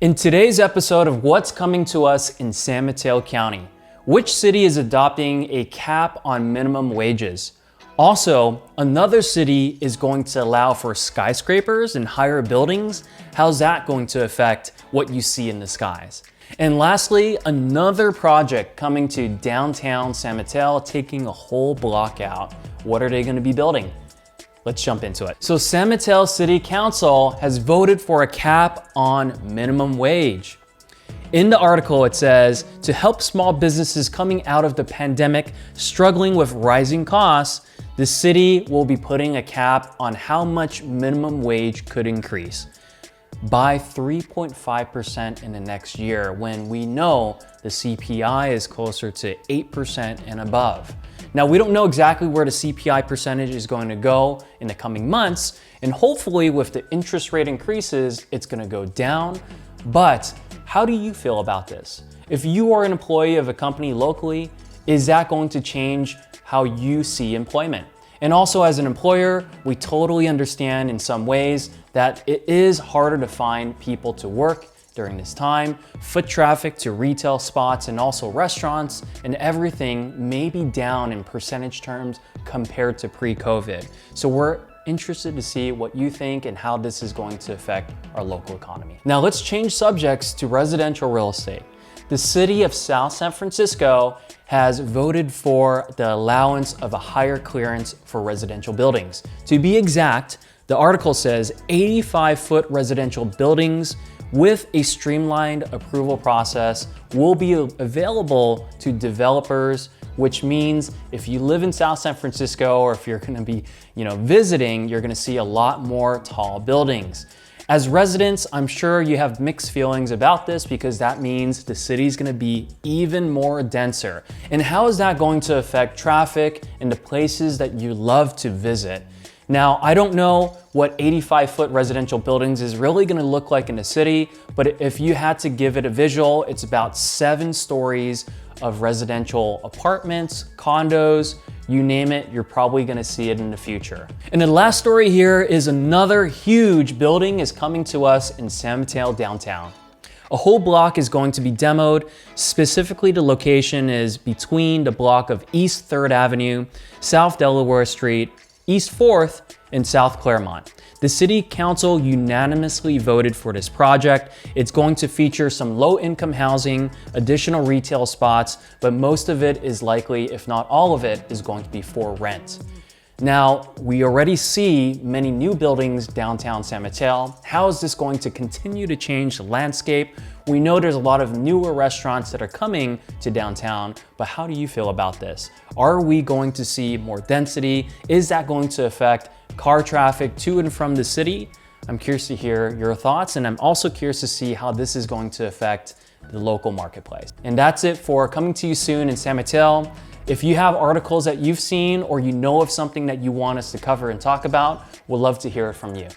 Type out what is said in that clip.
In today's episode of What's Coming to Us in San Mateo County, which city is adopting a cap on minimum wages? Also, another city is going to allow for skyscrapers and higher buildings. How's that going to affect what you see in the skies? And lastly, another project coming to downtown San Mateo, taking a whole block out. What are they going to be building? Let's jump into it. So San Mateo City Council has voted for a cap on minimum wage. In the article, it says, to help small businesses coming out of the pandemic struggling with rising costs, the city will be putting a cap on how much minimum wage could increase by 3.5% in the next year, when we know the CPI is closer to 8% and above. Now, we don't know exactly where the CPI percentage is going to go in the coming months, and hopefully with the interest rate increases, it's going to go down. But how do you feel about this? If you are an employee of a company locally, is that going to change how you see employment? And also, as an employer, we totally understand in some ways that it is harder to find people to work during this time. Foot traffic to retail spots and also restaurants and everything may be down in percentage terms compared to pre-COVID. So we're interested to see what you think and how this is going to affect our local economy. Now let's change subjects to residential real estate. The city of South San Francisco has voted for the allowance of a higher clearance for residential buildings. To be exact, the article says 85-foot residential buildings with a streamlined approval process will be available to developers, which means if you live in South San Francisco or if you're going to be, visiting, you're going to see a lot more tall buildings. As residents, I'm sure you have mixed feelings about this because that means the city's going to be even more denser. And how is that going to affect traffic and the places that you love to visit? Now, I don't know what 85-foot residential buildings is really going to look like in the city, but if you had to give it a visual, it's about 7 stories of residential apartments, condos, you name it, you're probably going to see it in the future. And the last story here is another huge building is coming to us in San Mateo Downtown. A whole block is going to be demoed. Specifically, the location is between the block of East 3rd Avenue, South Delaware Street, East 4th, and South Claremont. The City Council unanimously voted for this project. It's going to feature some low-income housing, additional retail spots, but most of it is likely, if not all of it, is going to be for rent. Now, we already see many new buildings downtown San Mateo. How is this going to continue to change the landscape? We know there's a lot of newer restaurants that are coming to downtown, but how do you feel about this? Are we going to see more density? Is that going to affect car traffic to and from the city? I'm curious to hear your thoughts, and I'm also curious to see how this is going to affect the local marketplace. And that's it for Coming to You Soon in San Mateo. If you have articles that you've seen or you know of something that you want us to cover and talk about, we'd love to hear it from you.